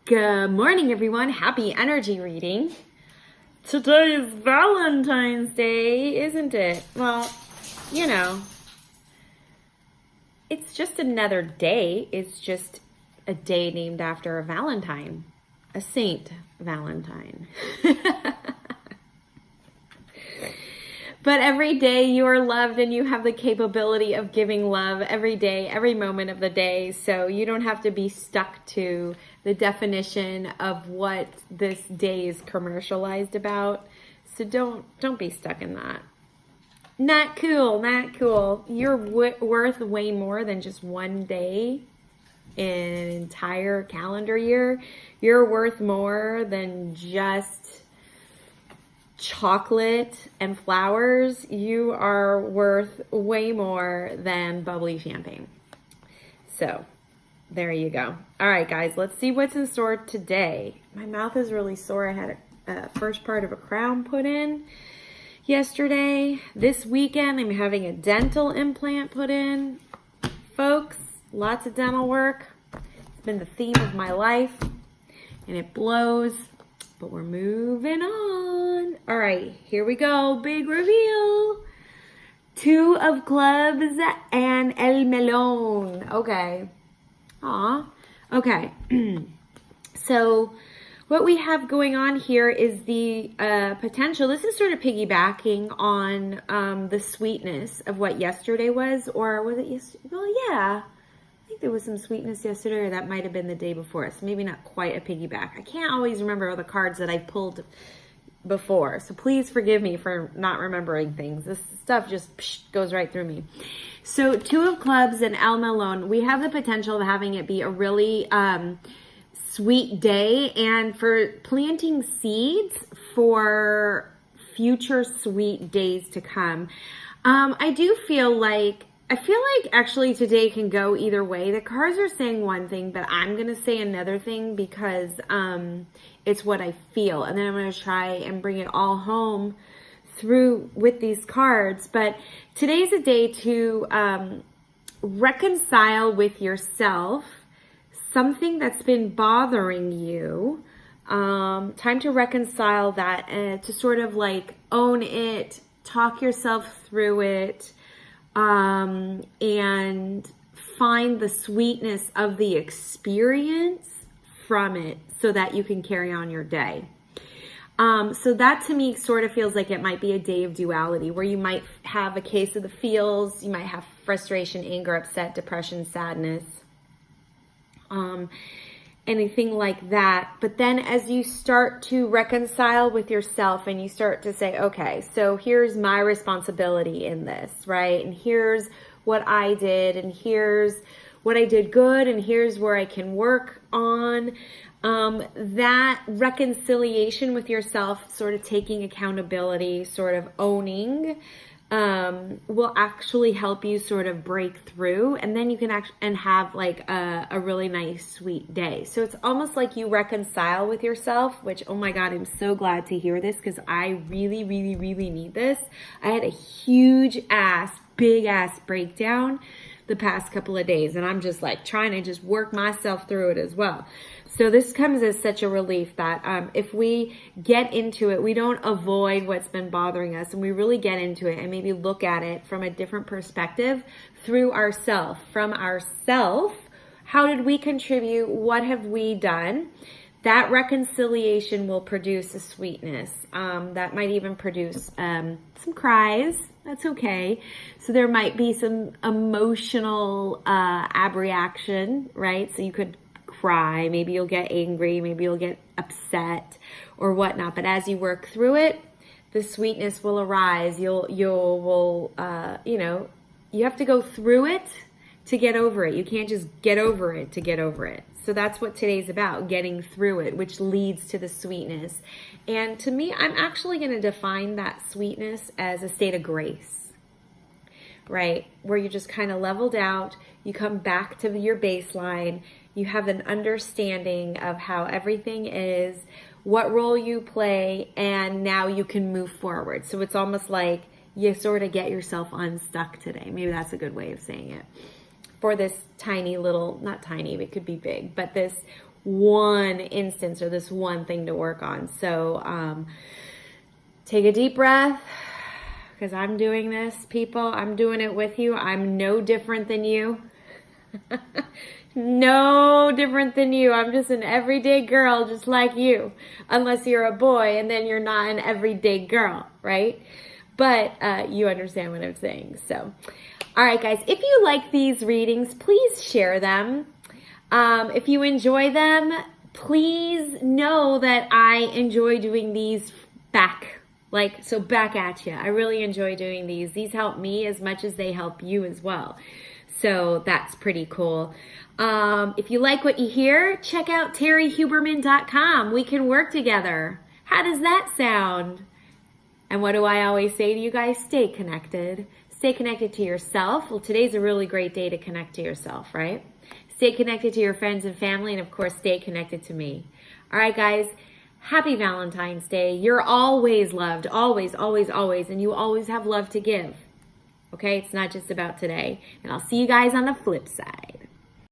Good morning, everyone. Happy energy reading. Today is Valentine's Day, isn't it? Well, you know, it's just another day. It's just a day named after a Valentine, a Saint Valentine. But every day you are loved and you have the capability of giving love every day, every moment of the day. So you don't have to be stuck to the definition of what this day is commercialized about. So don't be stuck in that. Not cool, not cool. You're worth way more than just one day in an entire calendar year. You're worth more than just chocolate and flowers. You are worth way more than bubbly champagne. So there you go. All right, guys, let's see what's in store today. My mouth is really sore. I had a first part of a crown put in yesterday. This weekend, I'm having a dental implant put in. Folks, lots of dental work. It's been the theme of my life, and it blows, but we're moving on. All right, here we go. Big reveal. 2 of clubs and el melon. Okay. Aw. Okay. So what we have going on here is the potential. This is sort of piggybacking on the sweetness of what yesterday was, or was it yesterday? Well, yeah. I think there was some sweetness yesterday, or that might have been the day before. So maybe not quite a piggyback. I can't always remember all the cards that I pulled before. So please forgive me for not remembering things. This stuff just goes right through me. So 2 of clubs and El Melon, we have the potential of having it be a really sweet day and for planting seeds for future sweet days to come. I feel like actually today can go either way. The cards are saying one thing, but I'm going to say another thing because it's what I feel. And then I'm going to try and bring it all home through with these cards. But today's a day to reconcile with yourself something that's been bothering you. Time to reconcile that and to sort of like own it, talk yourself through it, and find the sweetness of the experience from it so that you can carry on your day. So that to me sort of feels like it might be a day of duality where you might have a case of the feels, you might have frustration, anger, upset, depression, sadness, anything like that. But then as you start to reconcile with yourself and you start to say, okay, so here's my responsibility in this, right? And here's what I did, and here's what I did good, and here's where I can work on. That reconciliation with yourself, sort of taking accountability, sort of owning, will actually help you sort of break through, and then you can and have like a really nice sweet day. So it's almost like you reconcile with yourself, which, oh my God, I'm so glad to hear this because I really, really, really need this. I had a big ass breakdown the past couple of days, and I'm just like trying to just work myself through it as well. So this comes as such a relief that if we get into it, we don't avoid what's been bothering us, and we really get into it and maybe look at it from a different perspective through ourself. From ourself, how did we contribute? What have we done? That reconciliation will produce a sweetness that might even produce some cries. That's okay. So there might be some emotional abreaction, right? So you could cry, maybe you'll get angry, maybe you'll get upset or whatnot. But as you work through it, the sweetness will arise. You have to go through it to get over it. You can't just get over it to get over it. So that's what today's about, getting through it, which leads to the sweetness. And to me, I'm actually going to define that sweetness as a state of grace, right? Where you just kind of leveled out, you come back to your baseline, you have an understanding of how everything is, what role you play, and now you can move forward. So it's almost like you sort of get yourself unstuck today. Maybe that's a good way of saying it. For this tiny little, not tiny, it could be big, but this one instance or this one thing to work on. So take a deep breath, because I'm doing this, people. I'm doing it with you. I'm no different than you. No different than you. I'm just an everyday girl just like you. Unless you're a boy, and then you're not an everyday girl, right? But you understand what I'm saying. So, all right, guys. If you like these readings, please share them. If you enjoy them, please know that I enjoy doing these back. So back at you. I really enjoy doing these. These help me as much as they help you as well. So that's pretty cool. If you like what you hear, check out terryhuberman.com. We can work together. How does that sound? And what do I always say to you guys? Stay connected. Stay connected to yourself. Well, today's a really great day to connect to yourself, right? Stay connected to your friends and family, and of course, stay connected to me. All right, guys. Happy Valentine's Day. You're always loved. Always, always, always. And you always have love to give. Okay? It's not just about today. And I'll see you guys on the flip side.